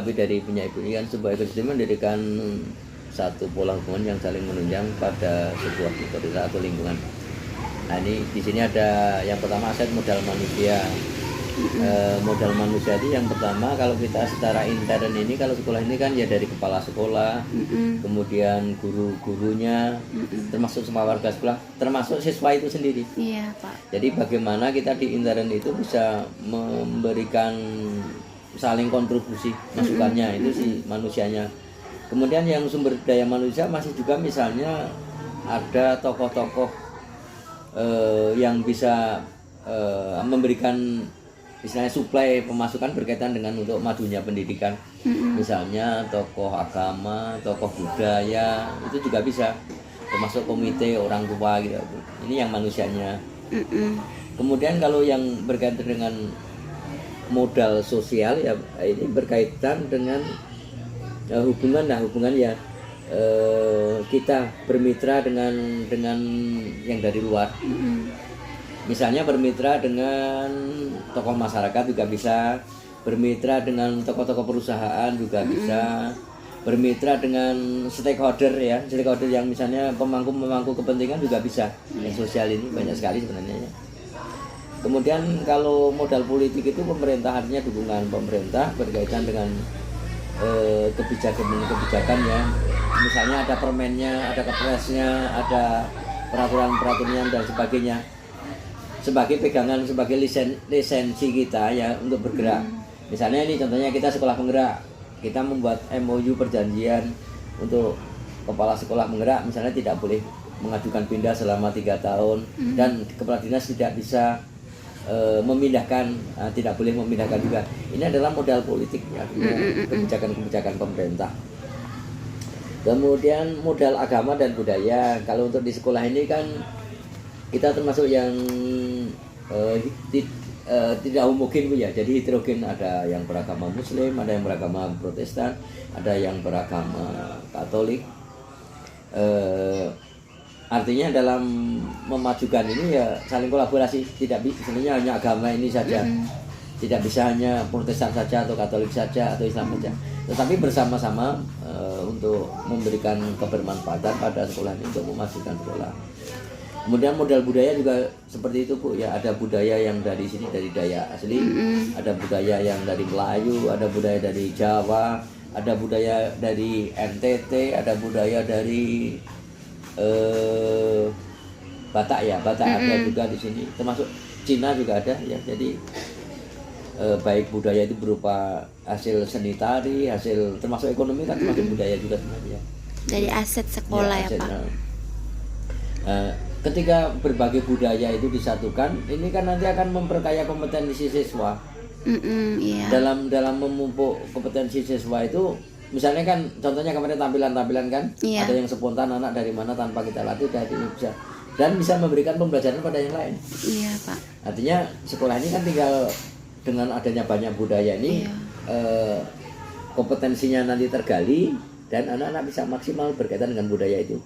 menanggapi dari punya ibu ini kan sebuah ekosistem mendirikan satu pola hubungan yang saling menunjang pada sebuah otoritas atau lingkungan. Nah ini di sini ada yang pertama aset modal manusia. Modal manusia itu yang pertama kalau kita secara intern ini kalau sekolah ini kan ya dari kepala sekolah, kemudian guru-gurunya, termasuk semua warga sekolah, termasuk siswa itu sendiri. Iya Pak. Jadi bagaimana kita di intern itu bisa memberikan saling kontribusi masukannya itu si manusianya. Kemudian yang sumber daya manusia masih juga misalnya ada tokoh-tokoh yang bisa memberikan misalnya suplai pemasukan berkaitan dengan untuk majunya pendidikan. Misalnya tokoh agama, tokoh budaya itu juga bisa, termasuk komite orang tua gitu. Ini yang manusianya. Kemudian kalau yang berkaitan dengan modal sosial ya ini berkaitan dengan hubungan ya kita bermitra dengan yang dari luar. Misalnya bermitra dengan tokoh masyarakat juga bisa, bermitra dengan tokoh-tokoh perusahaan juga bisa, bermitra dengan stakeholder ya, stakeholder yang misalnya pemangku kepentingan juga bisa. Yang sosial ini banyak sekali sebenarnya. Kemudian kalau modal politik itu pemerintah, artinya dukungan pemerintah berkaitan dengan kebijakan ya. Misalnya ada permennya, ada kepresnya, ada peraturan-peraturannya dan sebagainya. Sebagai pegangan, sebagai lisensi kita ya untuk bergerak. Misalnya ini contohnya kita sekolah penggerak, kita membuat MOU perjanjian untuk kepala sekolah penggerak misalnya tidak boleh mengajukan pindah selama 3 tahun dan kepala dinas tidak bisa memindahkan, tidak boleh memindahkan juga. Ini adalah modal politik ya, kebijakan-kebijakan pemerintah. Kemudian modal agama dan budaya. Kalau untuk di sekolah ini kan kita termasuk yang tidak homogen Bu ya, jadi heterogen, ada yang beragama Muslim, ada yang beragama Protestan, ada yang beragama Katolik. Artinya dalam memajukan ini ya saling kolaborasi, tidak sebenarnya hanya agama ini saja, tidak bisa hanya Protestan saja atau Katolik saja atau Islam saja, tetapi bersama-sama untuk memberikan kebermanfaatan pada sekolah ini untuk memajukan sekolah. Kemudian modal budaya juga seperti itu Bu ya, ada budaya yang dari sini dari Dayak asli, ada budaya yang dari Melayu, ada budaya dari Jawa, ada budaya dari NTT, ada budaya dari Batak ya, Batak ada juga di sini, termasuk Cina juga ada ya. Jadi baik budaya itu berupa hasil seni tari, hasil termasuk ekonomi kan termasuk budaya juga sebenarnya. Dari aset sekolah ya, aset, Pak. Ketika berbagai budaya itu disatukan, ini kan nanti akan memperkaya kompetensi siswa. Iya. Dalam memupuk kompetensi siswa itu, misalnya kan contohnya kemarin tampilan-tampilan kan, Iya. ada yang spontan anak dari mana tanpa kita latih dari bisa dan bisa memberikan pembelajaran pada yang lain. Iya Pak. Artinya sekolah ini kan tinggal dengan adanya banyak budaya ini, kompetensinya nanti tergali dan anak-anak bisa maksimal berkaitan dengan budaya itu.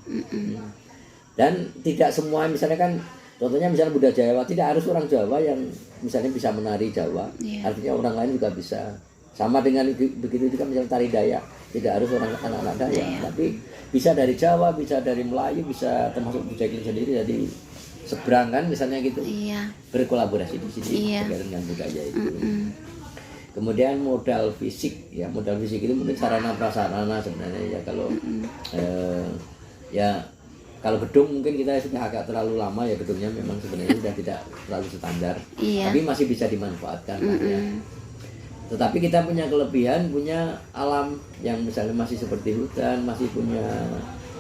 Dan tidak semua misalnya kan contohnya misalnya budaya Jawa, tidak harus orang Jawa yang misalnya bisa menari Jawa, artinya orang lain juga bisa. Sama dengan begitu juga misalnya tari Dayak, tidak harus orang anak-anak Dayak, tapi bisa dari Jawa, bisa dari Melayu, bisa termasuk budaya kita sendiri, jadi seberang kan misalnya gitu. Berkolaborasi di sini berkaitan dengan budaya itu. Kemudian modal fisik ya, modal fisik itu mungkin sarana prasarana sebenarnya ya. Kalau kalau gedung mungkin kita sudah agak terlalu lama ya, gedungnya memang sebenarnya sudah tidak terlalu standar, tapi masih bisa dimanfaatkan ya. Tetapi kita punya kelebihan, punya alam yang misalnya masih seperti hutan, masih punya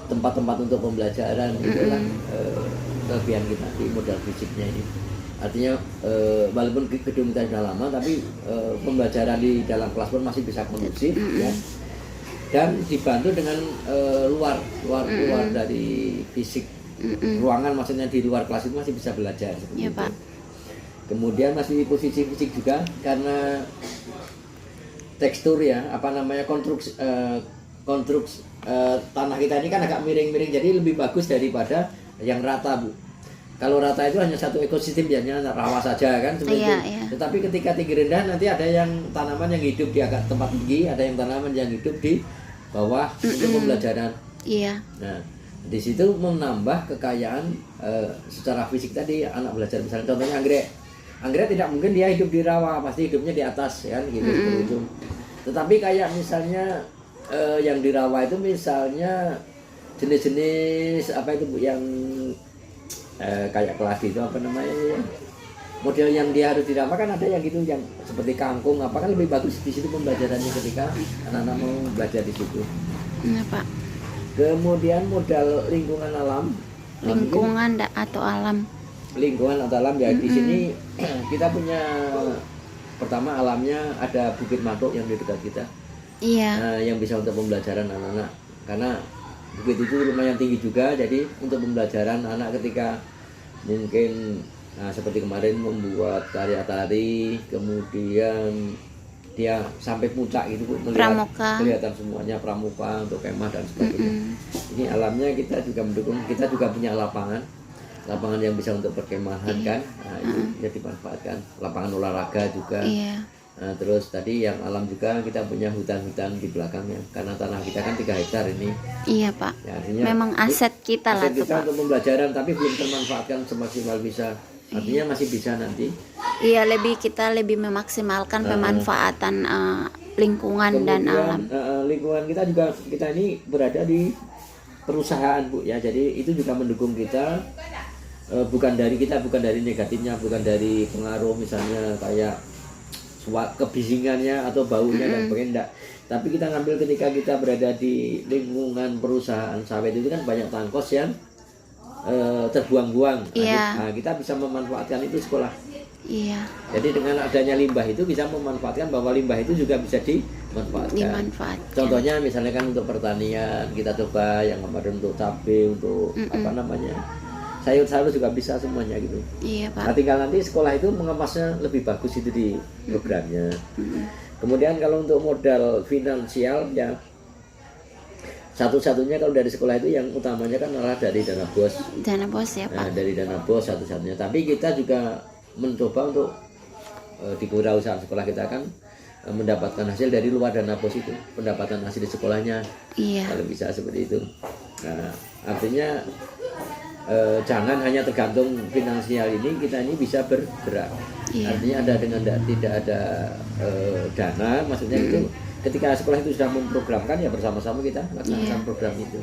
tempat-tempat untuk pembelajaran, itulah kelebihan kita di modal fisiknya ini. Artinya walaupun gedung kita sudah lama, tapi pembelajaran di dalam kelas pun masih bisa kondusif ya. Dan dibantu dengan luar dari fisik, ruangan maksudnya di luar kelas itu masih bisa belajar seperti itu. Pak. Kemudian masih posisi fisik juga karena tekstur ya, konstruksi tanah kita ini kan agak miring-miring, jadi lebih bagus daripada yang rata Bu. kalau rata itu hanya satu ekosistem, hanya rawa saja kan seperti Iya, itu. iya. Tetapi ketika tinggi rendah nanti ada yang tanaman yang hidup di agak tempat tinggi, ada yang tanaman yang hidup di bawah untuk pembelajaran. Iya. Nah, di situ menambah kekayaan secara fisik tadi anak belajar. Misalnya contohnya anggrek. Anggrek tidak mungkin dia hidup di rawa, pasti hidupnya di atas kan gitu seperti itu. Tetapi kayak misalnya yang di rawa itu misalnya jenis-jenis apa itu Bu, yang kayak keladi itu apa namanya ya? Model yang dia harus di rawa kan ada yang gitu, yang seperti kangkung apa kan lebih bagus di situ pembelajarannya ketika anak-anak mau belajar di situ. Nah, Pak. Kemudian modal lingkungan alam. Nah, Lingkungan atau alam. lingkungan atau alam ya di sini kita punya pertama alamnya ada Bukit Matuk yang di dekat kita. Iya. Yang bisa untuk pembelajaran anak-anak karena bukit itu lumayan tinggi juga, jadi untuk pembelajaran anak ketika mungkin seperti kemarin membuat karya tari, kemudian dia sampai puncak gitu melihat kelihatan semuanya pramuka untuk kemah dan sebagainya. Ini alamnya kita juga mendukung, kita juga punya lapangan yang bisa untuk perkemahan kan, itu bisa dimanfaatkan, lapangan olahraga juga. Terus tadi yang alam juga kita punya hutan-hutan di belakangnya karena tanah kita kan 3 hektar ini. Iya Pak. Ya, artinya memang aset kita lah aset kita Pak. untuk pembelajaran tapi belum termanfaatkan semaksimal bisa. Artinya masih bisa nanti. Iya, kita lebih memaksimalkan pemanfaatan lingkungan. Kemudian, dan alam. Lingkungan kita ini berada di perusahaan Bu ya, jadi itu juga mendukung kita. Bukan dari negatifnya, bukan dari pengaruh misalnya kayak kebisingannya atau baunya dan sebagainya enggak. Tapi kita ngambil ketika kita berada di lingkungan perusahaan sawit itu kan banyak tangkos yang terbuang-buang. Nah, kita bisa memanfaatkan itu sekolah. Iya. Jadi dengan adanya limbah itu bisa memanfaatkan bahwa limbah itu juga bisa dimanfaatkan. Contohnya misalnya kan untuk pertanian kita coba yang kemarin untuk cabai, untuk apa namanya, sayur-sayur juga bisa semuanya gitu. Iya Pak. Nah, tinggal nanti sekolah itu mengemasnya lebih bagus itu di programnya. Kemudian kalau untuk modal finansial ya satu-satunya kalau dari sekolah itu yang utamanya kan malah dari dana bos. Dana bos ya Pak. Nah, dari dana bos satu-satunya. Tapi kita juga mencoba untuk di kewirausahaan sekolah kita kan mendapatkan hasil dari luar dana bos itu, pendapatan hasil di sekolahnya. Iya. Kalau bisa seperti itu. Nah, artinya jangan hanya tergantung finansial ini, kita ini bisa bergerak. Artinya ada dengan tidak ada dana, maksudnya itu ketika sekolah itu sudah memprogramkan ya bersama-sama kita laksanakan program itu.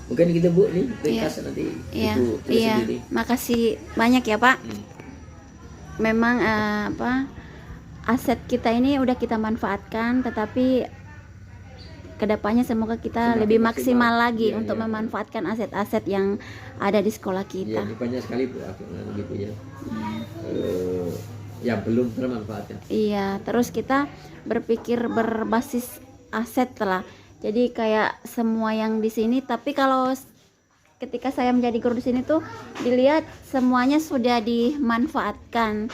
Mungkin gitu Bu, nih ringkas nanti Ibu tulis sendiri. Makasih banyak ya Pak. Memang aset kita ini udah kita manfaatkan, tetapi kedepannya semoga kita lebih maksimal lagi untuk memanfaatkan aset-aset yang ada di sekolah kita. Iya, banyak sekali Bu, gitu ya. Yang belum termanfaatkan. Iya, terus kita berpikir berbasis aset lah. Jadi kayak semua yang di sini, tapi kalau ketika saya menjadi guru di sini tuh dilihat semuanya sudah dimanfaatkan.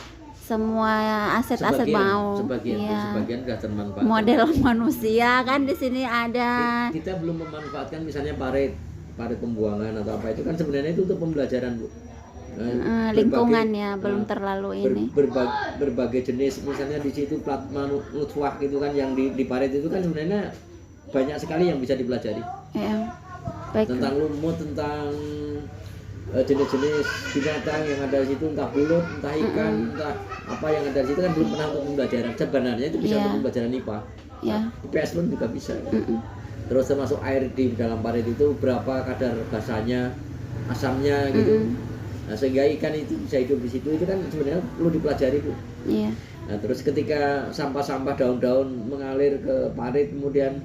Semua aset-aset mau. Sebagian sudah termanfaatkan. Model manusia kan di sini ada. Kita belum memanfaatkan misalnya parit pembuangan atau apa itu kan sebenarnya itu untuk pembelajaran Bu. Lingkungannya belum terlalu ini. Berbagai jenis misalnya di situ plat nutwah gitu kan yang di parit itu kan sebenarnya banyak sekali yang bisa dipelajari. Ya. Baik. Tentang lumut, tentang jenis-jenis binatang yang ada di situ, entah belut, entah ikan, entah apa yang ada di situ kan belum pernah untuk pembelajaran. Sebenarnya itu bisa untuk pembelajaran IPA. IPS pun juga bisa. Terus termasuk air di dalam parit itu berapa kadar basahnya, asamnya gitu. Nah, sehingga ikan itu bisa hidup di situ itu kan sebenarnya perlu dipelajari Bu. Iya. Nah, terus ketika sampah-sampah daun-daun mengalir ke parit kemudian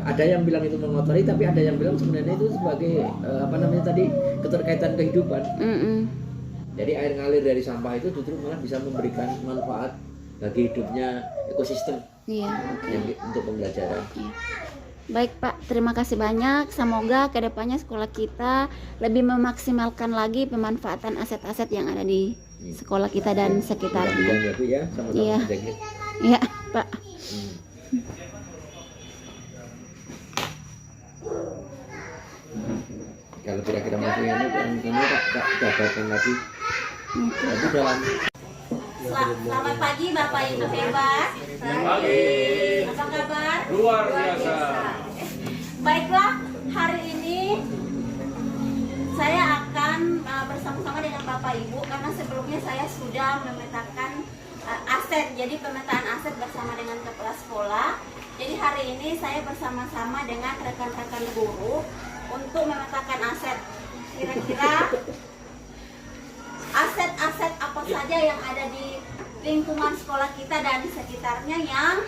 ada yang bilang itu mengotori, tapi ada yang bilang sebenarnya itu sebagai apa namanya tadi keterkaitan kehidupan. Jadi air ngalir dari sampah itu justru malah bisa memberikan manfaat bagi hidupnya ekosistem. Untuk pembelajaran. Baik Pak, terima kasih banyak. Semoga kedepannya sekolah kita lebih memaksimalkan lagi pemanfaatan aset-aset yang ada di sekolah kita dan sekitarnya. Iya Pak. kalau kira-kira masih ini kamu tak jabarkan lagi. Tapi dalam Selamat pagi Bapak Ibu hebat. Pagi. Apa kabar? Luar biasa. Baiklah, hari ini saya akan bersama-sama dengan Bapak Ibu karena sebelumnya saya sudah memetakan aset. Jadi pemetaan aset bersama dengan kepala sekolah. Jadi hari ini saya bersama-sama dengan rekan-rekan guru untuk memetakan aset. Kira-kira aset-aset apa saja yang ada di lingkungan sekolah kita dan di sekitarnya yang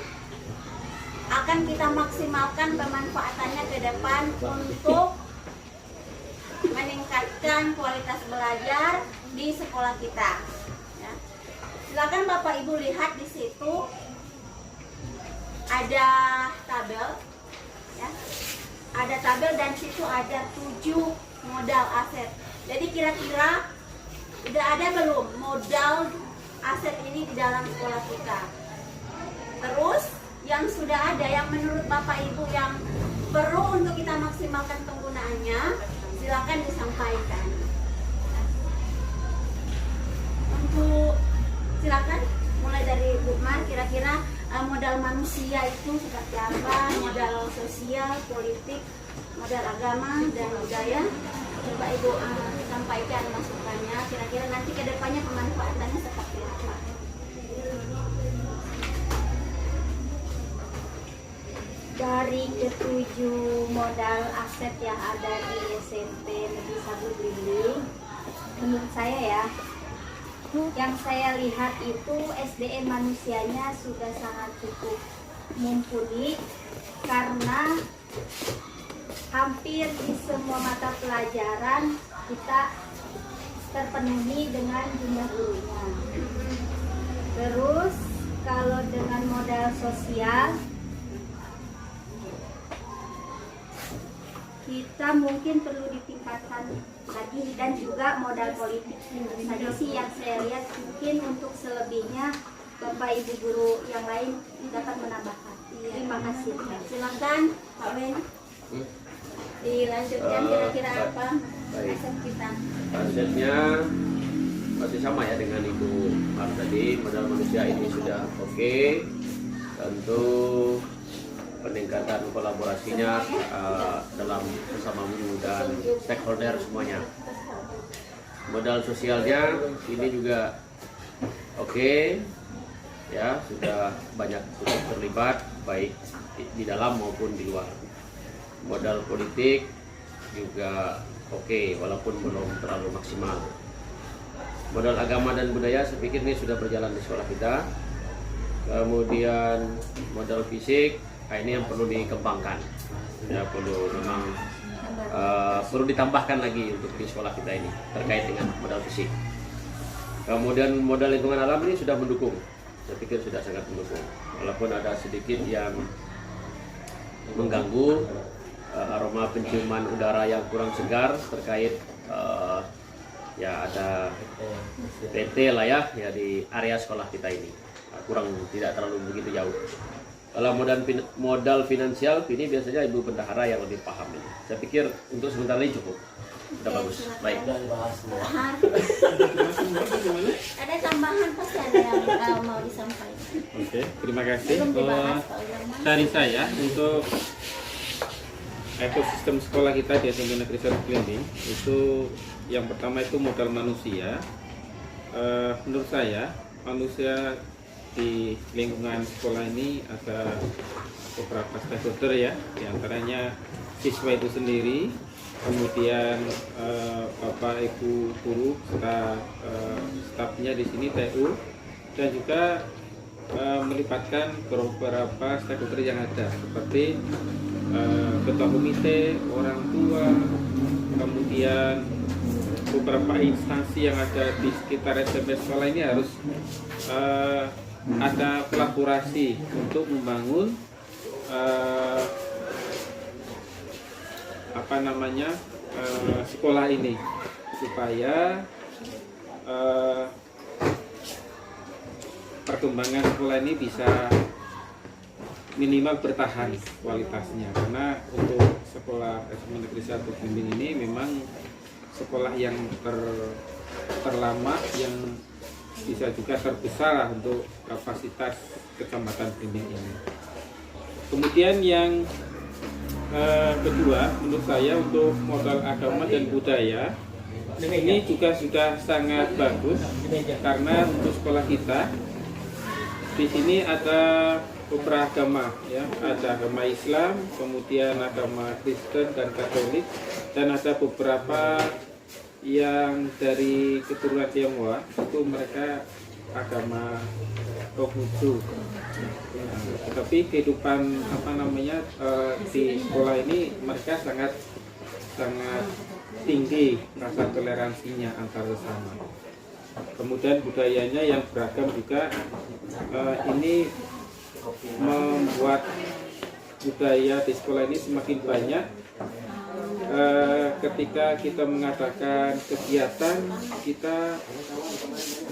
akan kita maksimalkan pemanfaatannya ke depan untuk meningkatkan kualitas belajar di sekolah kita. Ya. Silakan Bapak Ibu lihat di situ ada tabel, ya. Ada tabel dan situ ada 7 modal aset. Jadi kira-kira udah ada belum modal aset ini di dalam sekolah kita? Terus yang sudah ada, yang menurut Bapak Ibu yang perlu untuk kita maksimalkan penggunaannya, silakan disampaikan. Untuk silakan mulai dari Bu Mar, kira-kira modal manusia itu seperti apa? Modal sosial, politik, modal agama dan budaya. Coba Ibu sampaikan masukannya, kira-kira nanti ke depannya pemanfaatannya seperti apa? Dari ketujuh modal aset yang ada di SMP Negeri 1 Blimbing, menurut saya ya, yang saya lihat itu SDM manusianya sudah sangat cukup mumpuni karena hampir di semua mata pelajaran kita terpenuhi dengan jumlah gurunya. Terus kalau dengan modal sosial, kita mungkin perlu ditingkatkan lagi, dan juga modal politik saja sih yang saya lihat. Mungkin untuk selebihnya Bapak Ibu guru yang lain dapat menambahkan. Terima kasih. Silakan Pak Ben. Dilanjutkan kira-kira apa aset kita? Asetnya masih sama ya dengan Ibu Mar tadi. Modal manusia ini sudah oke. Tentu peningkatan kolaborasinya dalam sesama guru dan stakeholder semuanya. Modal sosialnya ini juga oke, ya, sudah banyak terlibat baik di dalam maupun di luar. Modal politik juga oke, walaupun belum terlalu maksimal. Modal agama dan budaya saya pikir ini sudah berjalan di sekolah kita. Kemudian modal fisik, ini yang perlu dikembangkan, ya, perlu memang perlu ditambahkan lagi untuk di sekolah kita ini terkait dengan modal fisik. Kemudian modal lingkungan alam ini sudah mendukung, saya pikir sudah sangat mendukung, walaupun ada sedikit yang mengganggu, aroma penciuman udara yang kurang segar terkait ya ada PT lah ya di area sekolah kita ini, kurang, tidak terlalu begitu jauh. Kalau modal finansial ini biasanya Ibu Bendahara yang lebih paham ini. Saya pikir untuk sebentar ini cukup. Sudah bagus. Baik. Ada tambahan pasti ada yang mau disampaikan. Oke, terima kasih. Belum dibahas Pak Uyaman. Dari saya untuk ekosistem sekolah kita di SMP Negeri 1 Blimbing itu yang pertama itu modal manusia. Menurut saya manusia di lingkungan sekolah ini ada beberapa stakeholder ya, diantaranya siswa itu sendiri, kemudian Bapak Ibu guru serta stafnya di sini TU, dan juga melibatkan beberapa stakeholder yang ada seperti ketua komite, orang tua, kemudian beberapa instansi yang ada di sekitar SMP sekolah ini harus ada kolaborasi untuk membangun sekolah ini supaya perkembangan sekolah ini bisa minimal bertahan kualitasnya, karena untuk sekolah SMA Negeri 1 Blimbing ini memang sekolah yang terlama, yang bisa juga terbesar lah untuk kapasitas Kecamatan Blimbing ini. Kemudian yang kedua, menurut saya untuk modal agama dan budaya ini juga sudah sangat bagus, karena untuk sekolah kita di sini ada beberapa agama, ya, ada agama Islam, kemudian agama Kristen dan Katolik, dan ada beberapa yang dari keturunan Tionghoa, itu mereka agama Konghucu. Tapi kehidupan di sekolah ini mereka sangat tinggi rasa toleransinya antar sesama. Kemudian budayanya yang beragam juga, ini membuat budaya di sekolah ini semakin banyak. Ketika kita mengadakan kegiatan, kita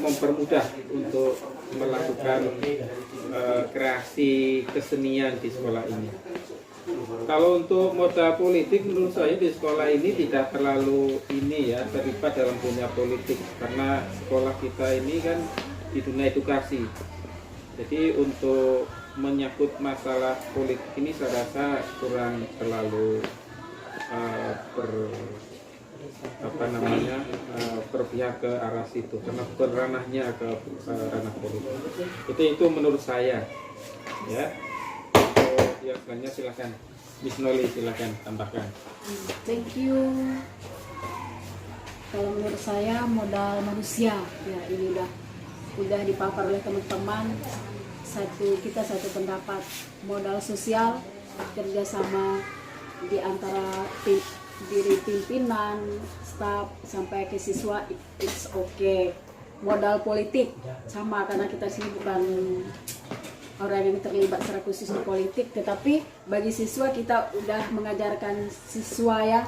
mempermudah untuk melakukan kreasi kesenian di sekolah ini. Kalau untuk modal politik, menurut saya di sekolah ini tidak terlalu terlibat dalam dunia politik, karena sekolah kita ini kan di dunia edukasi. Jadi untuk menyangkut masalah politik ini saya rasa kurang terlalu berpihak ke arah situ, karena bukan ranahnya ke ranah politik. Itu menurut saya, ya. Yang selanjutnya silakan, Miss Noli, silakan tambahkan. Thank you. Kalau menurut saya modal manusia, ya ini udah dipapar oleh teman-teman. Kita satu pendapat, modal sosial, kerjasama di antara diri pimpinan, staf sampai ke siswa, it's okay. Modal politik sama, karena kita sini bukan orang yang terlibat secara khusus di politik, tetapi bagi siswa kita udah mengajarkan siswa ya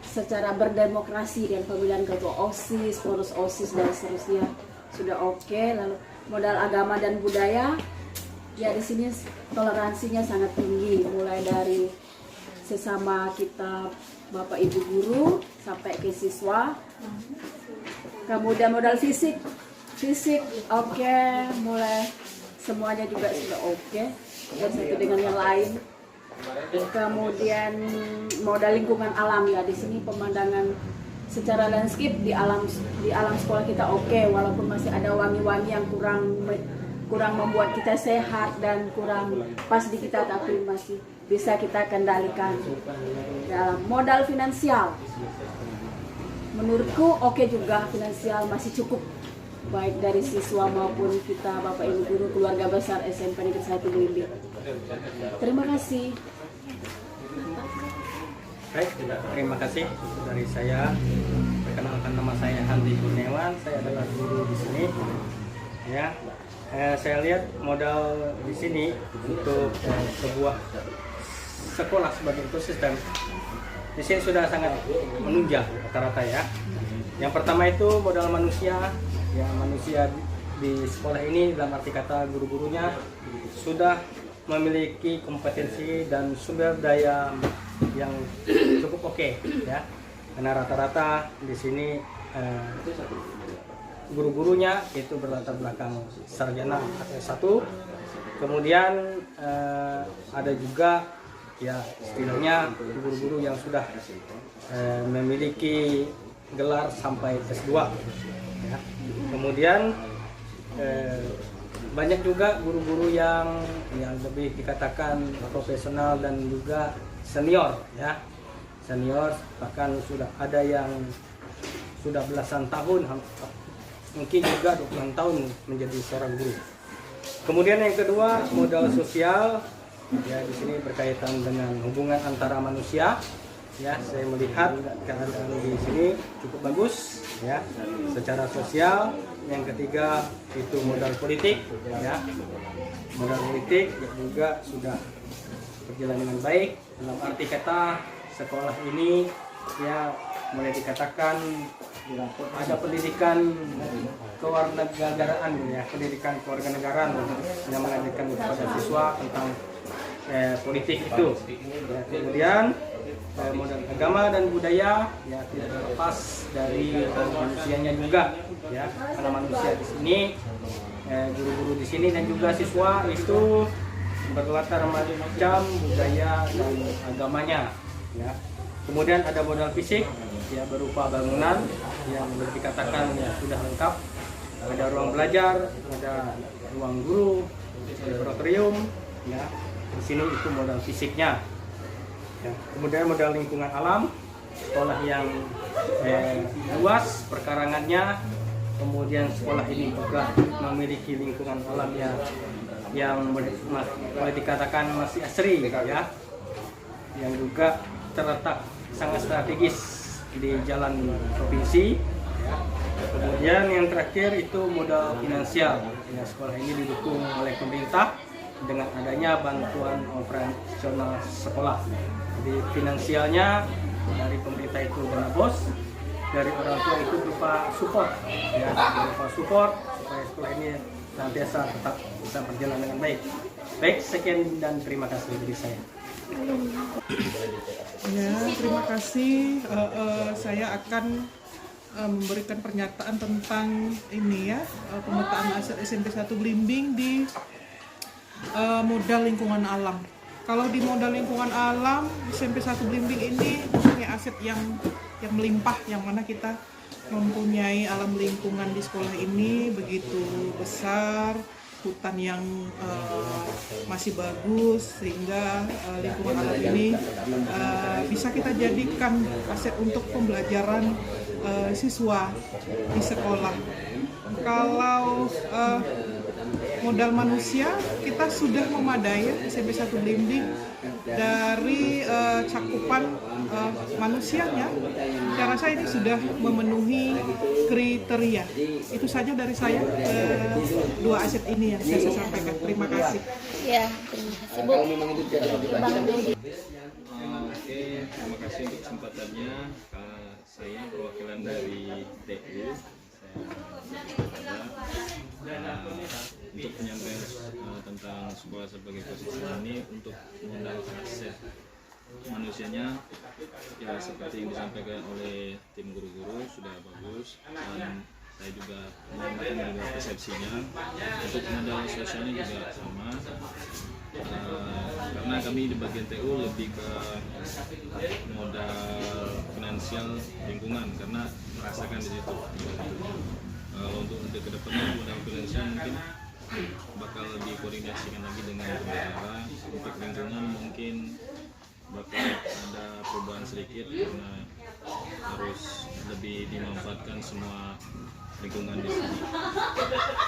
secara berdemokrasi dan pemilihan ketua OSIS, pengurus OSIS dan seterusnya sudah oke. Lalu modal agama dan budaya, ya di sini toleransinya sangat tinggi, mulai dari sesama kita Bapak Ibu guru sampai ke siswa. Kemudian modal fisik oke, mulai semuanya juga sudah oke, dan satu dengan yang lain. Kemudian modal lingkungan alam, ya di sini pemandangan secara landscape di alam sekolah kita oke, walaupun masih ada wangi-wangi yang kurang membuat kita sehat dan kurang pas di kita, tapi masih bisa kita kendalikan. Dalam modal finansial, menurutku oke juga, finansial masih cukup, baik dari siswa maupun kita Bapak Ibu guru keluarga besar SMP Negeri 1 Blimbing. Terima kasih. Baik, terima kasih dari saya. Perkenalkan, nama saya Handi Kurniawan, saya adalah guru di sini. Ya, saya lihat modal di sini untuk sebuah sekolah sebagai ekosistem di sini sudah sangat menunjang rata-rata ya. Yang pertama itu modal manusia. Ya, manusia di sekolah ini dalam arti kata guru-gurunya sudah memiliki kompetensi dan sumber daya yang cukup oke, ya. Karena rata-rata di sini guru-gurunya itu berlatar belakang sarjana atau S1. Kemudian ada juga ya istilahnya guru-guru yang sudah memiliki gelar sampai S2. Ya. Kemudian banyak juga guru-guru yang lebih dikatakan profesional dan juga senior, ya. Senior, bahkan sudah ada yang sudah belasan tahun, mungkin juga 20 tahun menjadi seorang guru. Kemudian yang kedua, modal sosial, ya di sini berkaitan dengan hubungan antara manusia. Ya, saya melihat keadaan di sini cukup bagus, ya, secara sosial. Yang ketiga itu modal politik, ya, modal politik juga sudah berjalan dengan baik. Dalam arti kata sekolah ini ya mulai dikatakan ada pendidikan kewarganegaraan, ya, pendidikan kewarganegaraan yang mengajarkan kepada siswa tentang politik itu. Ya, kemudian modal agama dan budaya ya tidak terlepas dari manusianya juga ya, karena manusia di sini, guru-guru di sini dan juga siswa itu berlatar macam budaya dan agamanya ya. Kemudian ada modal fisik ya, berupa bangunan yang boleh dikatakan ya sudah lengkap. Ada ruang belajar, ada ruang guru, laboratorium ya. Di sini itu modal fisiknya. Ya. Kemudian modal lingkungan alam, sekolah yang luas perkarangannya. Kemudian sekolah ini juga memiliki lingkungan alam yang boleh dikatakan masih asri ya, yang juga terletak sangat strategis di jalan provinsi ya. Kemudian yang terakhir itu modal finansial ya, sekolah ini didukung oleh pemerintah dengan adanya bantuan operasional sekolah. Jadi finansialnya dari pemerintah itu dana bos, dari orang tua itu berupa support ya, berupa support supaya sekolah ini senantiasa tetap bisa berjalan dengan baik. Baik, sekian dan terima kasih dari saya. Ya, terima kasih. Saya akan memberikan pernyataan tentang ini ya, pemetaan aset SMP 1 Blimbing di modal lingkungan alam. Kalau di modal lingkungan alam, SMP 1 Blimbing ini punya aset yang melimpah, yang mana kita mempunyai alam lingkungan di sekolah ini begitu besar, hutan yang masih bagus, sehingga lingkungan alam ini bisa kita jadikan aset untuk pembelajaran siswa di sekolah. Kalau modal manusia, kita sudah memadai SMP 1 Blimbing dari cakupan manusianya. Saya rasa ini sudah memenuhi kriteria. Itu saja dari saya, dua aset ini yang saya sampaikan. Terima kasih. Ya, terima kasih Bu. Bang Dodi. Oke, terima kasih untuk kesempatannya. Saya perwakilan dari TU. Untuk penyampaian tentang sekolah sebagai posisi ini, untuk modal aset manusianya ya seperti yang disampaikan oleh tim guru-guru sudah bagus, dan saya juga menyampaikan juga persepsinya. Untuk modal sosialnya juga sama, karena kami di bagian TU lebih ke modal finansial lingkungan karena merasakan di situ. Untuk kedepannya modal finansial mungkin bakal dikoordinasikan lagi dengan negara. Untuk lingkungan mungkin bakal ada perubahan sedikit karena harus lebih dimanfaatkan semua lingkungan di sini.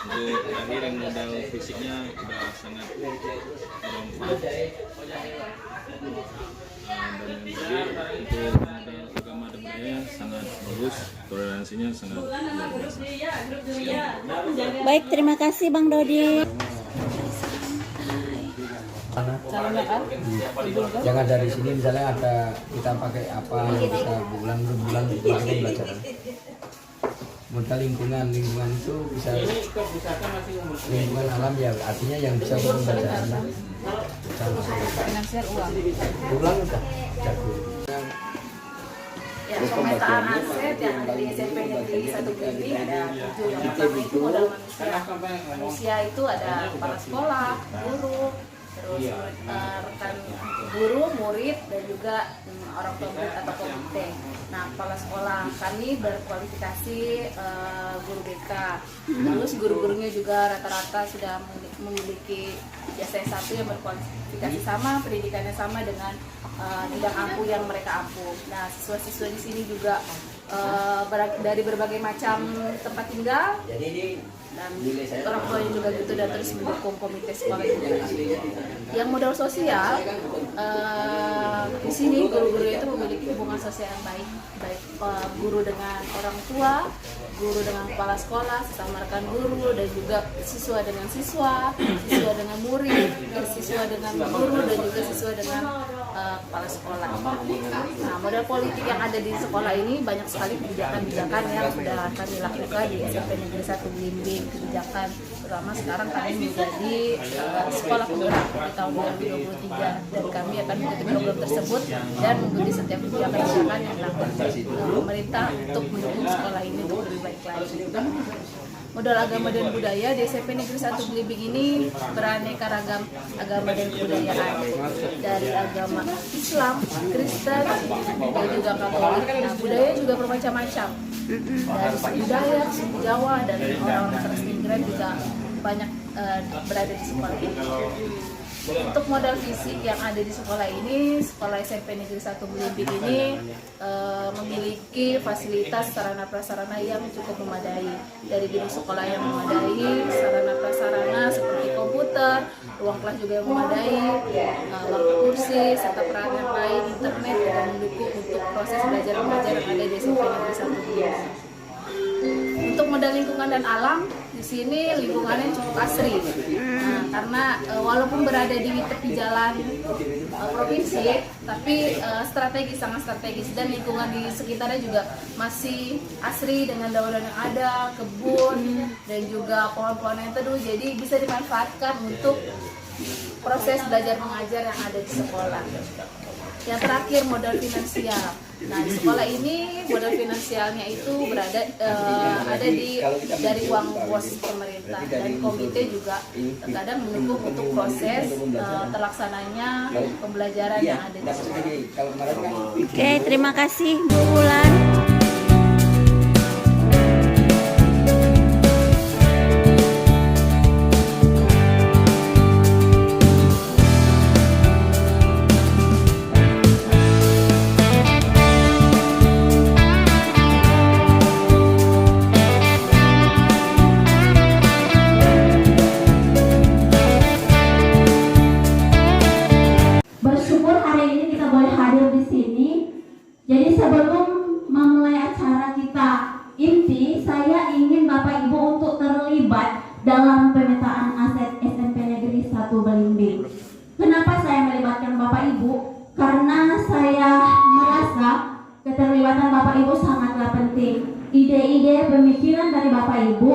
Untuk terakhir yang modal fisiknya sudah sangat bermanfaat. Dan yang tadi untuk modal agama dan budaya sangat bagus, toleransinya sangat luar biasa. Baik, terima kasih Bang Dodi. Jangan dari sini misalnya ada kita pakai apa yang bisa bulan belajar. Modal lingkungan itu bisa lingkungan alam ya, artinya yang bisa pembelajaran Finansial uang. ulang udah jago. Ya, pemetaan aset yang ada di SMP Negeri 1 Blimbing ada 7. Yang pertama itu modal manusia. Manusia itu ada kepala sekolah, guru, terus rekan guru, murid, dan juga orang tua murid atau komite. Nah, kepala sekolah kami berkualifikasi guru BK. Terus guru-gurunya juga rata-rata sudah memiliki jasa S1 yang berkualifikasi sama, pendidikannya sama dengan bidang ampu yang mereka ampu. Nah, siswa-siswa di sini juga dari berbagai macam tempat tinggal dan orang tuanya juga gitu, dan terus mendukung komite sekolah juga. Yang modal sosial di sini guru-guru itu memiliki hubungan sosial yang baik guru dengan orang tua, guru dengan kepala sekolah, sesama rekan guru, dan juga siswa dengan siswa, siswa dengan murid, siswa dengan guru, dan juga siswa dengan kepala sekolah. Nah, modal politik yang ada di sekolah ini banyak sekali kebijakan-kebijakan yang sudah kami lakukan di SMP Negeri 1 Belimbing. Kebijakan terutama sekarang kami menjadi sekolah penggerak di tahun 2023 dan kami akan mengikuti program tersebut dan mengikuti setiap kebijakan-kebijakan yang dilakukan pemerintah untuk mendukung sekolah ini untuk lebih baik lagi. Modal agama dan budaya di SMP Negeri 1 Belimbing ini beraneka ragam agama dan kebudayaan, dari agama Islam, Kristen, dan juga Katolik. Nah, budaya juga bermacam-macam, dari suku Dayak, suku Jawa, dan orang-orang transmigran juga banyak berada di sekolah ini. Untuk modal fisik yang ada di sekolah ini, sekolah SMP Negeri 1 Belimbing ini memiliki fasilitas sarana prasarana yang cukup memadai, dari gedung sekolah yang memadai, sarana prasarana seperti komputer, ruang kelas juga yang memadai, bangku kursi, serta peralatan lain, internet dan mendukung untuk proses belajar mengajar yang ada di SMP Negeri 1 Belimbing. Untuk modal lingkungan dan alam, di sini lingkungannya cukup asri. Nah, karena walaupun berada di tepi jalan provinsi, tapi sangat strategis, dan lingkungan di sekitarnya juga masih asri dengan daun-daun yang ada, kebun, dan juga pohon-pohon yang teduh. Jadi bisa dimanfaatkan untuk proses belajar mengajar yang ada di sekolah. Yang terakhir, modal finansial. Nah, di sekolah ini modal finansialnya itu ada dari uang bos pemerintah, dan komite juga terkadang mendukung untuk proses terlaksananya pembelajaran yang ada di sekolah. Oke, terima kasih Bu Wulan. Bersyukur hari ini kita boleh hadir di sini. Jadi sebelum memulai acara kita inti, saya ingin Bapak Ibu untuk terlibat dalam pemetaan aset SMP Negeri 1 Belimbing. Kenapa saya melibatkan Bapak Ibu? Karena saya merasa keterlibatan Bapak Ibu sangatlah penting. Ide-ide pemikiran dari Bapak Ibu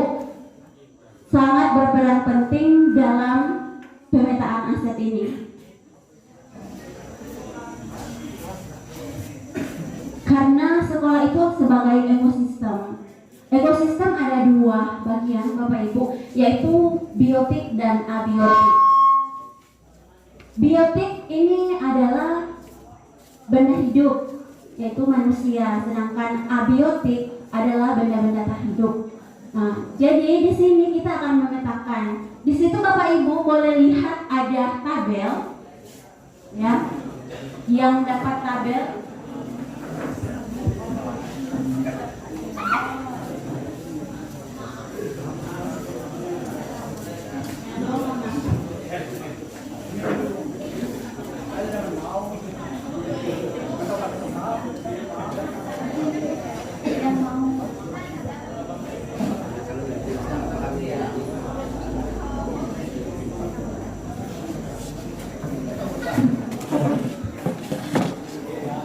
sangat berperan penting dalam pemetaan aset ini. Karena sekolah itu sebagai ekosistem. Ekosistem ada dua bagian Bapak Ibu, yaitu biotik dan abiotik. Biotik ini adalah benda hidup, yaitu manusia, sedangkan abiotik adalah benda-benda tak hidup. Nah, jadi di sini kita akan memetakan. Di situ Bapak Ibu boleh lihat ada tabel, ya, yang dapat tabel.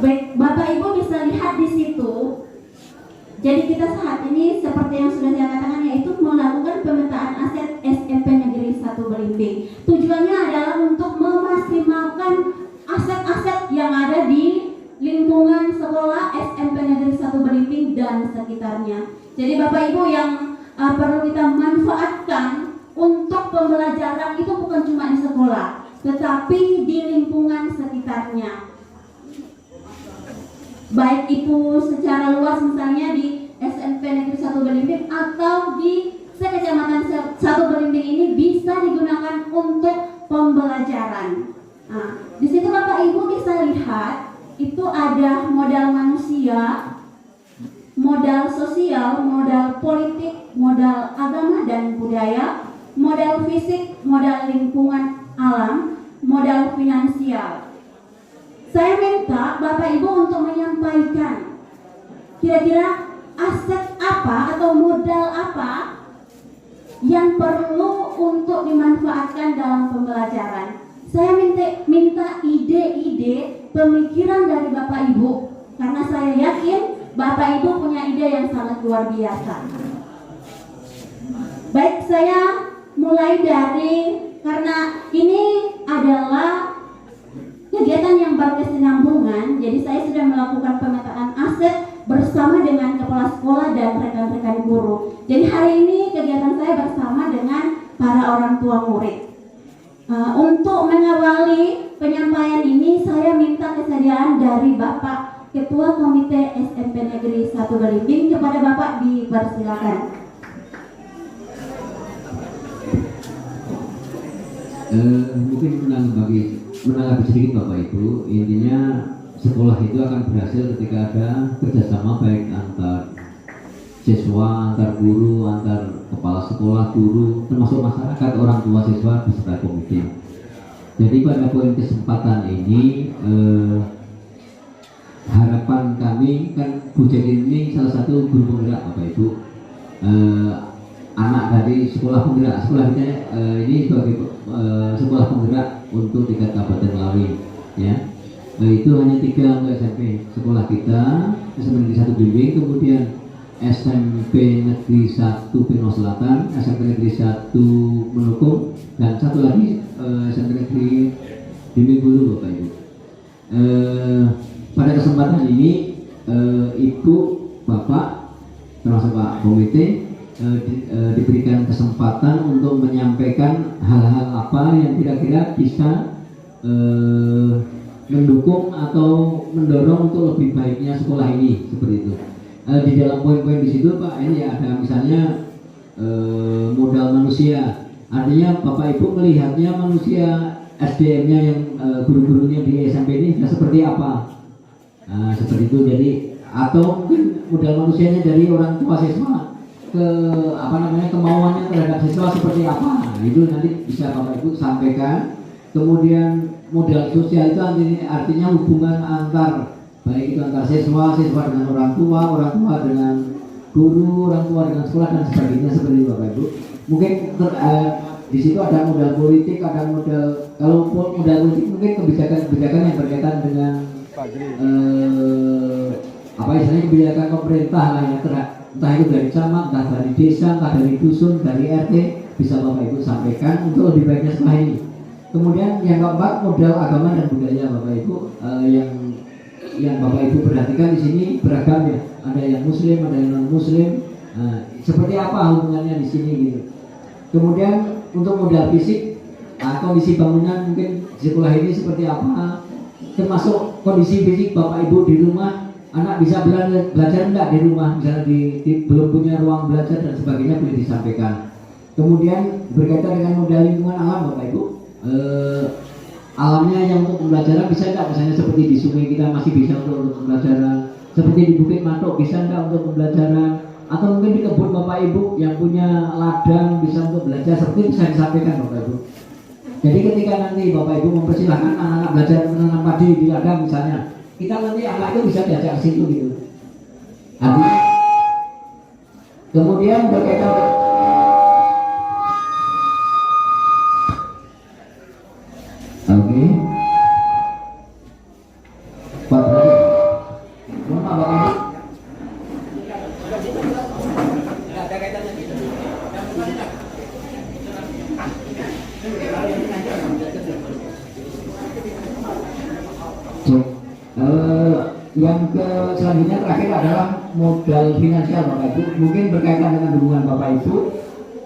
Baik, Bapak Ibu bisa lihat di situ. Jadi kita saat ini seperti yang sudah saya katakan, yaitu melakukan pemetaan aset SMP Negeri 1 Belimbing. Tujuannya adalah untuk memaksimalkan aset-aset yang ada di lingkungan sekolah SMP Negeri 1 Belimbing dan sekitarnya. Jadi Bapak Ibu yang perlu kita manfaatkan untuk pembelajaran itu bukan cuma di sekolah, tetapi di lingkungan sekitarnya. Baik itu secara luas misalnya di SMP Negeri 1 Belimbing atau di sekecamatan 1 Belimbing ini bisa digunakan untuk pembelajaran. Nah, di situ Bapak Ibu bisa lihat itu ada modal manusia, modal sosial, modal politik, modal agama dan budaya, modal fisik, modal lingkungan alam, modal finansial. Saya minta Bapak Ibu untuk menyampaikan kira-kira aset apa atau modal apa yang perlu untuk dimanfaatkan dalam pembelajaran. Saya minta ide-ide pemikiran dari Bapak Ibu, karena saya yakin Bapak Ibu punya ide yang sangat luar biasa. Baik, saya mulai dari, karena ini adalah kegiatan yang berkesinambungan, jadi saya sudah melakukan pemetaan aset bersama dengan kepala sekolah dan rekan-rekan guru. Jadi hari ini kegiatan saya bersama dengan para orang tua murid. Untuk mengawali penyampaian ini, saya minta kesediaan dari Bapak Ketua Komite SMP Negeri 1 Belimbing. Kepada Bapak dipersilakan. Mungkin menanggapi sedikit Bapak Ibu. Intinya sekolah itu akan berhasil ketika ada kerjasama baik antar siswa, antar guru, antar kepala sekolah, guru, termasuk masyarakat, orang tua siswa beserta komite. Jadi pada poin kesempatan ini harapan kami kan Bu Jenny ini salah satu guru penggerak Bapak Ibu, anak dari sekolah penggerak. Sekolah kita ini sebagai sekolah penggerak untuk tingkat Kabupaten Ngawi, ya. Itu hanya 3 untuk SMP sekolah kita, SMP Negeri 1 Bimbing, kemudian SMP Negeri 1 Pino Selatan, SMP Negeri 1 Menukung, dan satu lagi SMP Negeri Bimbing Bulu Bapak Ibu. Pada kesempatan ini Ibu, Bapak, termasuk Pak Komite diberikan kesempatan untuk menyampaikan hal-hal apa yang kira-kira bisa mendukung atau mendorong untuk lebih baiknya sekolah ini, seperti itu. Di dalam poin-poin di situ Pak, ini ada misalnya modal manusia. Artinya Bapak Ibu melihatnya manusia SDM-nya yang guru-gurunya di SMP ini seperti apa? Nah, seperti itu. Jadi atau mungkin modal manusianya dari orang tua siswa ke kemauannya terhadap siswa seperti apa? Nah, itu nanti bisa Bapak Ibu sampaikan. Kemudian modal sosial itu artinya hubungan antar, baik itu antar siswa dengan orang tua dengan guru, orang tua dengan sekolah dan sebagainya, seperti itu Bapak Ibu. Mungkin di situ ada modal politik, ada modal, kalau modal politik mungkin kebijakan yang berkaitan dengan kebijakan pemerintah lah ya, entah itu dari camat, entah dari desa, entah dari dusun, dari RT, bisa Bapak Ibu sampaikan untuk lebih baiknya sekolah ini. Kemudian yang keempat, modal agama dan budaya Bapak Ibu, yang Bapak Ibu perhatikan di sini beragam ya, ada yang Muslim, ada yang non Muslim. Seperti apa hubungannya di sini gitu. Kemudian untuk modal fisik, kondisi bangunan mungkin di sekolah ini seperti apa, termasuk kondisi fisik Bapak Ibu di rumah, anak bisa belajar enggak di rumah, misalnya belum punya ruang belajar dan sebagainya, boleh disampaikan. Kemudian berkaitan dengan modal lingkungan alam Bapak Ibu, alamnya yang untuk pembelajaran bisa enggak, misalnya seperti di sungai kita masih bisa untuk pembelajaran, seperti di Bukit Matok bisa enggak untuk pembelajaran, atau mungkin di kebun Bapak Ibu yang punya ladang bisa untuk belajar, seperti bisa disampaikan Bapak Ibu. Jadi ketika nanti Bapak Ibu mempersilahkan anak-anak belajar menanam padi di ladang misalnya, kita nanti anak itu bisa diajak ke situ gitu. Kemudian berkaitan yang selanjutnya terakhir adalah modal finansial Bapak Ibu, mungkin berkaitan dengan dukungan Bapak Ibu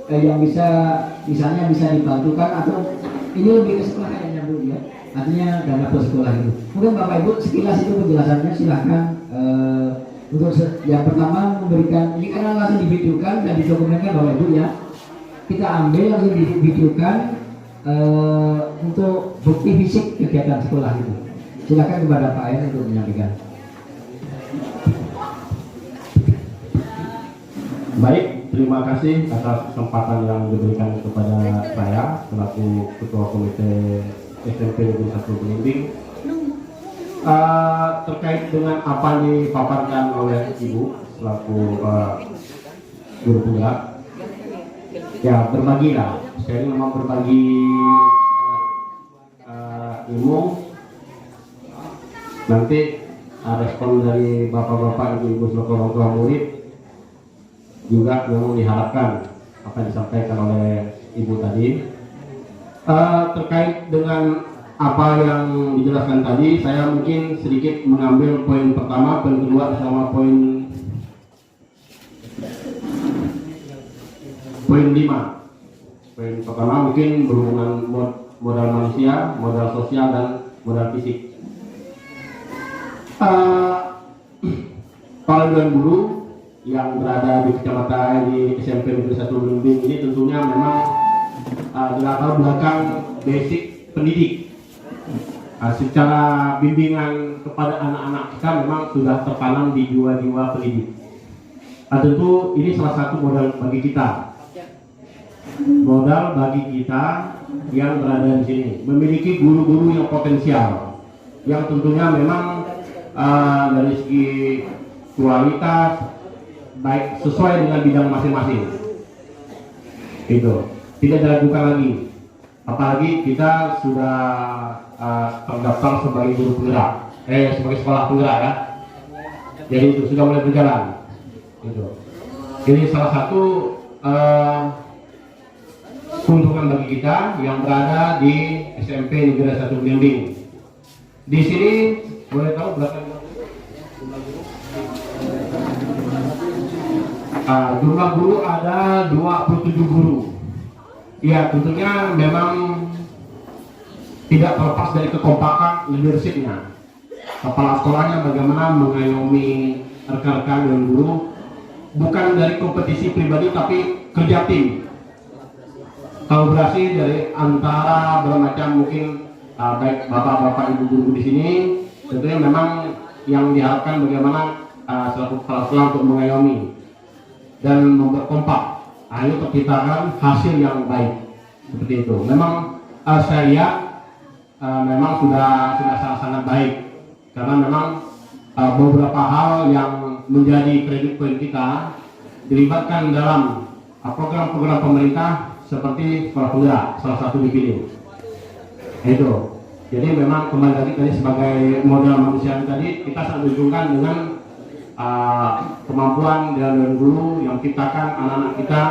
yang bisa misalnya bisa dibantukan, atau ini lebih ke sekolah kayaknya Bu ya, artinya dana bos sekolah itu. Mungkin Bapak Ibu sekilas itu penjelasannya, silahkan. Untuk yang pertama memberikan, ini karena langsung divideokan dan didokumenkan Bapak Ibu ya, kita ambil langsung divideokan untuk bukti fisik kegiatan sekolah itu. Silakan kepada Pak En untuk menyampaikan. Baik, terima kasih atas kesempatan yang diberikan kepada saya selaku Ketua Komite SMP Negeri 1 Belimbing. Terkait dengan apa yang dipaparkan oleh Ibu selaku guru penggerak, ya berbagilah. Saya ini memang berbagi ilmu. Nanti respon dari bapak-bapak, ibu-ibu selaku orang tua murid juga memang diharapkan apa yang disampaikan oleh ibu tadi. Terkait dengan apa yang dijelaskan tadi, saya mungkin sedikit mengambil poin pertama, poin kedua, sama poin 5. Poin pertama mungkin berhubungan modal manusia, modal sosial, dan modal fisik. Para dewan guru yang berada di kecamatan di SMP Negeri 1 Blimbing ini tentunya memang di latar belakang basic pendidik. Secara bimbingan kepada anak-anak kita memang sudah tertanam di jiwa-jiwa pendidik. Tentu ini salah satu modal bagi kita. Modal bagi kita yang berada di sini memiliki guru-guru yang potensial, yang tentunya memang dari segi kualitas baik sesuai dengan bidang masing-masing. Itu tidak diragukan lagi. Apalagi kita sudah terdaftar sebagai guru penggerak, sebagai sekolah penggerak ya. Jadi itu sudah mulai berjalan. Itu. Ini salah satu keuntungan bagi kita yang berada di SMP Negeri 1 Blimbing. Di sini boleh tahu berapa jumlah guru? Ada 27 guru. Ya, tentunya memang tidak terlepas dari kekompakan leadershipnya. Kepala sekolahnya bagaimana mengayomi rekan-rekan dan guru, bukan dari kompetisi pribadi tapi kerja tim. Kolaborasi dari antara bermacam mungkin baik bapak-bapak ibu guru di sini, tentunya memang yang diharapkan bagaimana selaku kepala sekolah untuk mengayomi dan membuat kompak. Ayo terciptakan hasil yang baik seperti itu. Memang saya lihat memang sudah sangat baik, karena memang beberapa hal yang menjadi kredit poin kita dilibatkan dalam program-program pemerintah seperti sekolah penggerak, salah satu dipilih. Itu. Jadi memang kembali lagi tadi sebagai modal manusia tadi, kita sangat didukungkan dengan kemampuan dan guru yang menciptakan anak-anak kita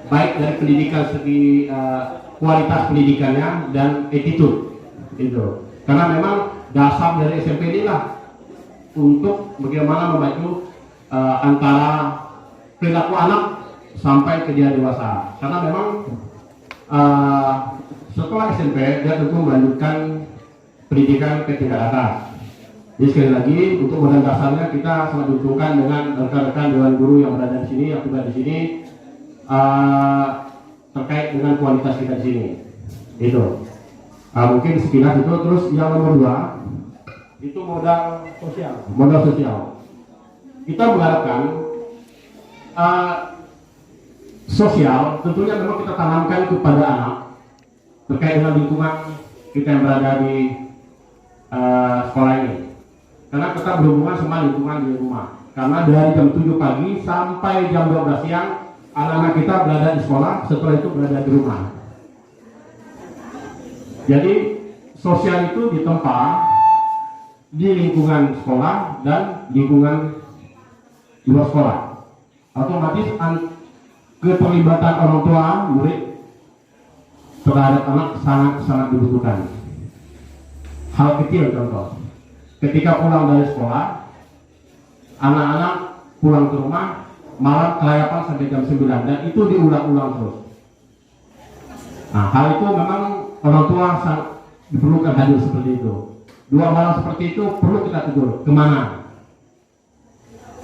baik dari pendidikan segi kualitas pendidikannya dan attitude. Itu. Karena memang dasar dari SMP inilah untuk bagaimana membantu antara perilaku anak sampai ke dia dewasa. Karena memang setelah SMP dia tentu melanjutkan pendidikan ke tingkat atas. Jadi sekali lagi untuk modal dasarnya kita sangat didukungkan dengan rekan-rekan dewan guru yang berada di sini, yang juga di sini terkait dengan kualitas kita di sini. Itu mungkin sekilas itu. Terus yang nomor 2 itu modal sosial. Modal sosial. Kita mengharapkan sosial tentunya memang kita tanamkan kepada anak terkait dengan lingkungan kita yang berada di sekolah ini. Karena kita berhubungan sama lingkungan di rumah. Karena dari jam 7 pagi sampai jam 12 siang anak-anak kita berada di sekolah, setelah itu berada di rumah. Jadi sosial itu ditempa di lingkungan sekolah dan lingkungan luar sekolah. Otomatis keterlibatan orang tua murid terhadap anak sangat dibutuhkan. Hal kecil contoh, ketika pulang dari sekolah, anak-anak pulang ke rumah malam kelayapan sampai jam 9 dan itu diulang-ulang terus. Nah, hal itu memang orang tua sangat diperlukan hadir seperti itu. 2 malam seperti itu perlu kita tegur kemana.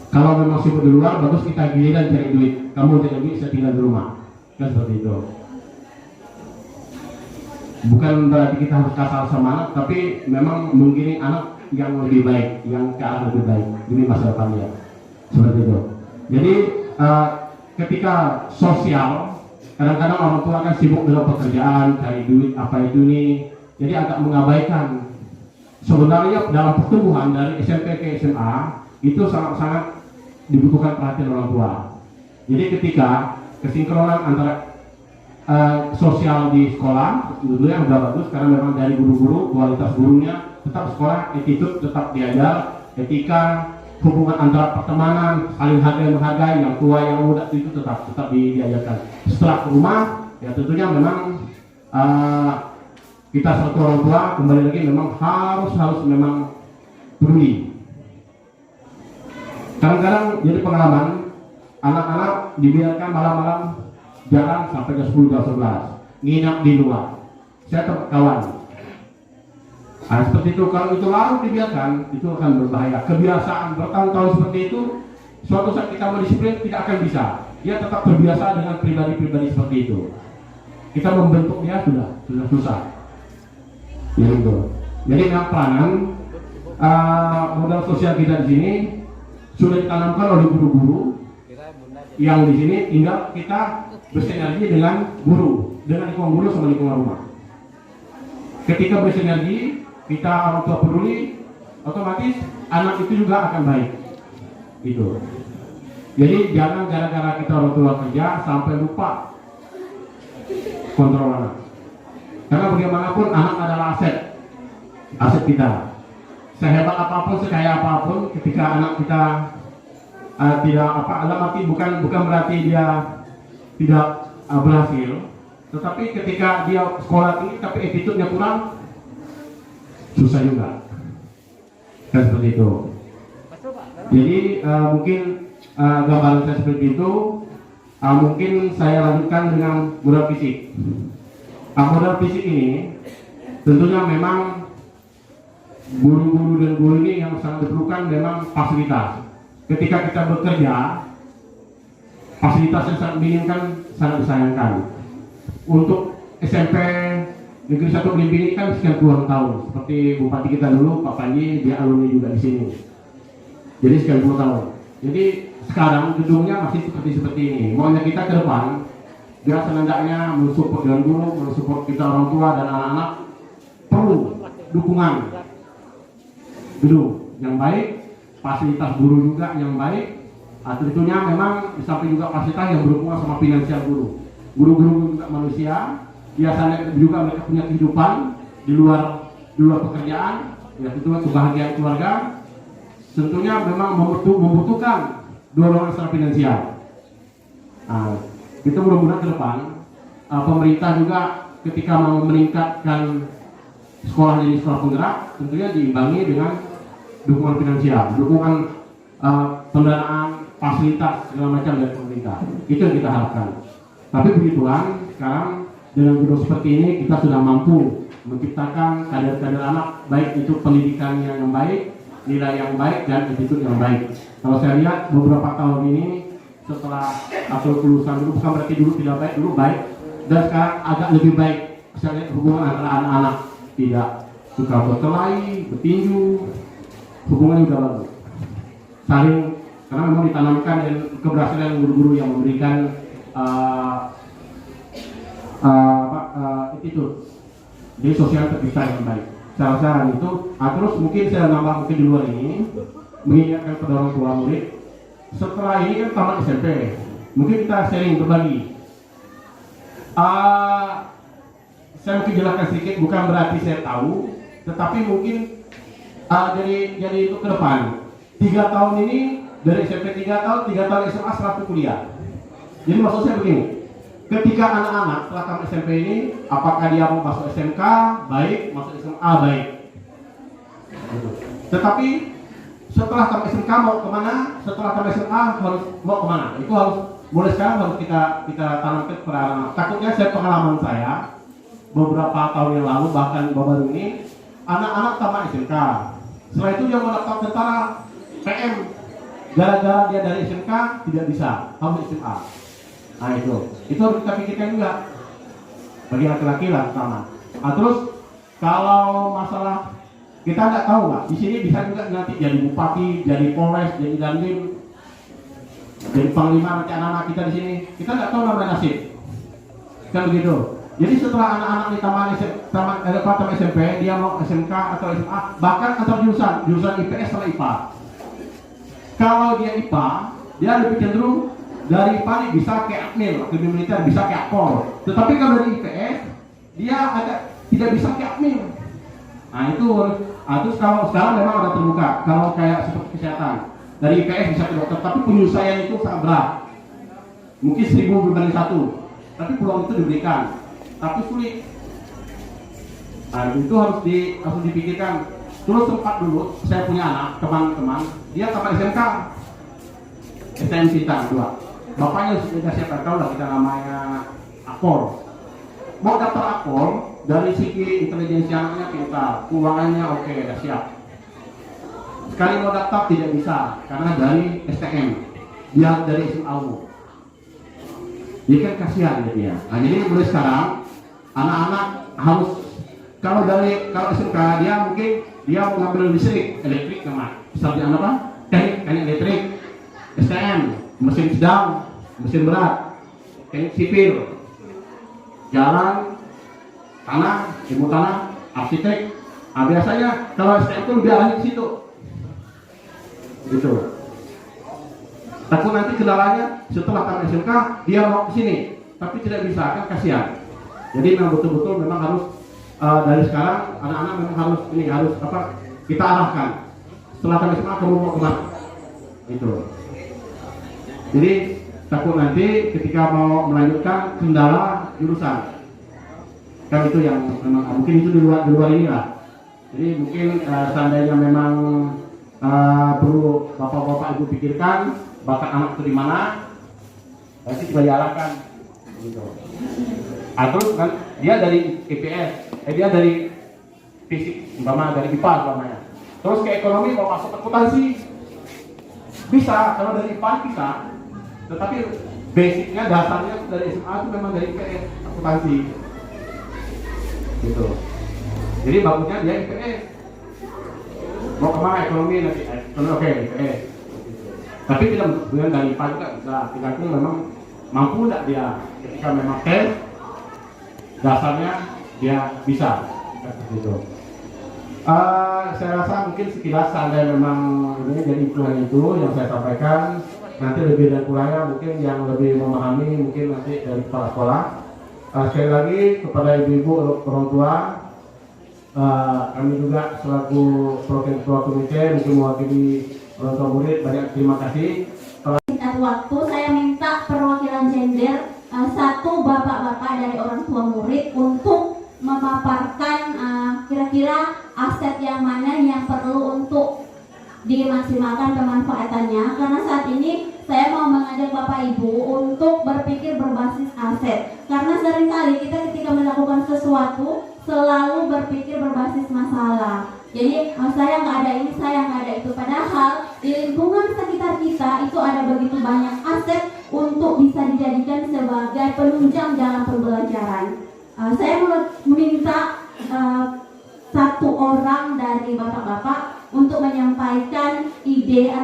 Kalau memang sibuk di luar, bagus kita giliran cari duit. Kamu tidak bisa tinggal di rumah, kan seperti itu. Bukan berarti kita harus kasar sama anak, tapi memang menggiring anak yang lebih baik, yang ke arah lebih baik demi masa depannya. Seperti itu. Jadi ketika sosial, kadang-kadang orang tua kan sibuk dengan pekerjaan, cari duit, apa itu nih, jadi agak mengabaikan. Sebenarnya dalam pertumbuhan dari SMP ke SMA itu sangat-sangat dibutuhkan perhatian orang tua. Jadi ketika kesinkronan antara sosial di sekolah dulu yang udah bagus karena memang dari guru-guru kualitas gurunya tetap sekolah, attitude tetap diajar, etika, hubungan antara pertemanan, saling hargai menghargai, yang tua yang muda itu tetap diajarkan. Setelah ke rumah ya tentunya memang kita sebagai orang tua kembali lagi memang harus memang peduli. Kadang-kadang jadi pengalaman anak-anak dibiarkan malam-malam jalan sampai jam 10 jam 11 nginap di luar. Saya tempat kawan. Nah, seperti itu kalau itu larut dibiarkan itu akan berbahaya. Kebiasaan bertahun-tahun seperti itu suatu saat kita mau disiplin tidak akan bisa. Dia tetap terbiasa dengan pribadi-pribadi seperti itu. Kita membentuk dia sudah susah. Jadi memang peranan modal sosial kita di sini sudah ditanamkan oleh guru-guru yang di sini, tinggal kita bersinergi dengan guru, dengan lingkungan guru sama lingkungan rumah. Ketika bersinergi, kita orang tua peduli, otomatis anak itu juga akan baik. Itu. Jadi jangan gara-gara kita orang tua kerja sampai lupa kontrol anak. Karena bagaimanapun anak adalah aset kita. Sehebat apapun, sekaya apapun, ketika anak kita tidak bukan berarti dia tidak berhasil, tetapi ketika dia sekolah tinggi tapi attitude-nya kurang, susah juga. Kan seperti itu. Jadi mungkin gambaran saya seperti itu. Mungkin saya lanjutkan dengan modal fisik. Modal fisik ini tentunya memang guru-guru dan guru ini yang sangat diperlukan memang fasilitas. Ketika kita bekerja, fasilitas yang sangat minim kan sangat disayangkan. Untuk SMP Negeri 1 Belimbing ini kan sekian puluhan tahun. Seperti Bupati kita dulu, Pak Panji, dia alumni juga di sini. Jadi sekian puluh tahun. Jadi sekarang gedungnya masih seperti ini. Maunya kita ke depan, dia senandaknya mensupport dengan guru, mensupport kita orang tua dan anak-anak, perlu dukungan gedung yang baik, fasilitas guru juga yang baik. Tentunya memang di samping juga fasilitas yang berhubungan sama finansial guru. Guru-guru juga manusia, biasanya juga mereka punya kehidupan di luar pekerjaan, ya tentunya kebahagiaan keluarga. Tentunya memang membutuhkan dorongan secara finansial. Kita mudah-mudahan ke depan pemerintah juga ketika mau meningkatkan sekolah jadi sekolah penggerak, tentunya diimbangi dengan dukungan finansial, dukungan pendanaan, fasilitas segala macam dari pemerintah. Itu yang kita harapkan. Tapi puji Tuhan, sekarang dengan gedung seperti ini kita sudah mampu menciptakan kader-kader anak, baik itu pendidikannya yang baik, nilai yang baik, dan attitude yang baik. Kalau saya lihat beberapa tahun ini setelah atau lulusan dulu, bukan berarti dulu tidak baik, dulu baik, dan sekarang agak lebih baik. Saya lihat hubungan antara anak-anak tidak suka berkelahi, bertinju, hubungannya sudah bagus. Saling, karena memang ditanamkan dan keberhasilan guru-guru yang memberikan attitude, jadi sosial terpisah yang baik. Saya rasa itu. Terus mungkin saya nambah mungkin di luar ini, mengingatkan kepada orang tua murid. Setelah ini kan tamat SMP, mungkin kita sharing berbagi. Saya mungkin jelaskan sedikit, bukan berarti saya tahu, tetapi mungkin jadi itu ke depan. 3 tahun ini dari SMP 3 tahun, 3 tahun SMA, 1 kuliah. Jadi maksud saya begini, ketika anak-anak setelah tamat SMP ini, apakah dia mau masuk SMK baik, masuk SMA baik. Tetapi setelah tamat SMK mau kemana, setelah tamat SMA harus mau kemana, itu harus mulai sekarang harus kita tanamkan kepada anak. Takutnya saya pengalaman saya beberapa tahun yang lalu, bahkan baru ini, anak-anak tamat SMK, setelah itu dia mau daftar tentara PM, gara-gara dia dari SMK tidak bisa, harus SMA. Nah itu harus kita pikirkan juga bagi laki-laki lah pertama. Terus kalau masalah kita nggak tahu nggak, di sini bisa juga nanti jadi bupati, jadi polres, jadi dandim, jadi panglima, nanti anak-anak kita di sini, kita nggak tahu namanya nasib, kan begitu. Jadi setelah anak-anak di tamat SMP, dia mau SMK atau SMA, bahkan antar jurusan IPS atau IPA. Kalau dia IPA, dia lebih cenderung dari PALI bisa ke Akmil, Akademi Militer bisa ke Akpol. Tetapi kalau dari IPS dia tidak bisa ke Akmil. Nah itu terus kalau sekarang memang ada terbuka. Kalau kayak seperti kesehatan dari IPS bisa ke dokter, tapi penyelesaian itu sangat berat. Mungkin 1000 berbanding 1, tapi peluang itu diberikan, tapi sulit. Nah itu harus dipikirkan. Terus sempat dulu saya punya anak teman-teman, dia tamat SMK, STM kita 2. Bapaknya sudah siapa tahu lah kita namanya Akpol. Mau daftar Akpol, dari segi intelijensi anaknya pintar, keuangannya oke, udah siap. Sekali mau daftar tidak bisa karena dari STM, dia dari SMAU. Jadi kan kasihan dia. Nah jadi mulai sekarang anak-anak harus kalau SMK dia mungkin dia mau ngambil elektrik nama, misalnya apa? Teknik elektrik, STM, mesin sedang, mesin berat, teknik sipil, jalan, tanah, ilmu tanah, arsitek. Nah, biasanya kalau STM itu lebih ahli di situ. Gitu. Takut nanti kendalanya setelah tamat SMK dia mau ke sini, tapi tidak bisa, kan kasihan. Jadi memang betul-betul memang harus dari sekarang anak-anak memang harus kita arahkan. Setelah tamat SMA kamu mau kemana? Itu. Jadi takut nanti ketika mau melanjutkan kendala jurusan. Kan itu yang memang mungkin itu di luar ini lah. Jadi mungkin seandainya memang perlu bapak-bapak ibu pikirkan bakat anak itu di mana, nanti kita diarahkan. Gitu. Terus kan dia dari IPS, dia dari fisik, umpama dari IPA umpamanya. Terus ke ekonomi mau masuk akuntansi bisa, kalau dari IPA bisa. Tetapi basicnya dasarnya dari SMA itu memang dari IPS akuntansi. Gitu. Jadi bagusnya dia IPS. Mau kemana ekonomi nanti? Oke, IPS. Tapi tidak bukan dari IPA juga bisa. Tergantung memang mampu tidak dia. Ketika memang tes dasarnya dia bisa. Gitu. Saya rasa mungkin sekilas anda memang ini jadi iklan itu yang saya sampaikan. Nanti lebih dan kurangnya mungkin yang lebih memahami mungkin nanti dari kepala sekolah. Sekali lagi kepada ibu-ibu orang tua, kami juga selaku ketua komite mungkin mewakili orang tua murid banyak terima kasih. Singkat waktu saya minta perwakilan gender satu bapak-bapak dari orang tua murid untuk memaparkan kira-kira aset yang mana yang perlu untuk dimaksimalkan pemanfaatannya, karena saat ini saya mau mengajak Bapak Ibu untuk berpikir berbasis aset, karena seringkali kita ketika melakukan sesuatu selalu berpikir berbasis masalah. Jadi saya nggak ada ini, saya nggak ada itu, padahal di lingkungan sekitar kita itu ada begitu banyak aset untuk bisa dijadikan sebagai penunjang dalam pembelajaran. Saya meminta satu orang dari bapak-bapak untuk menyampaikan ide.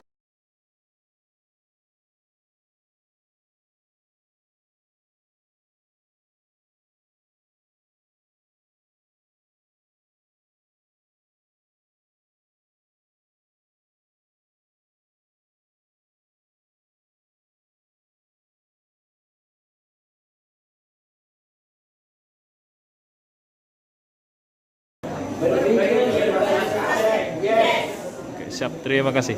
Oke, siap, terima kasih.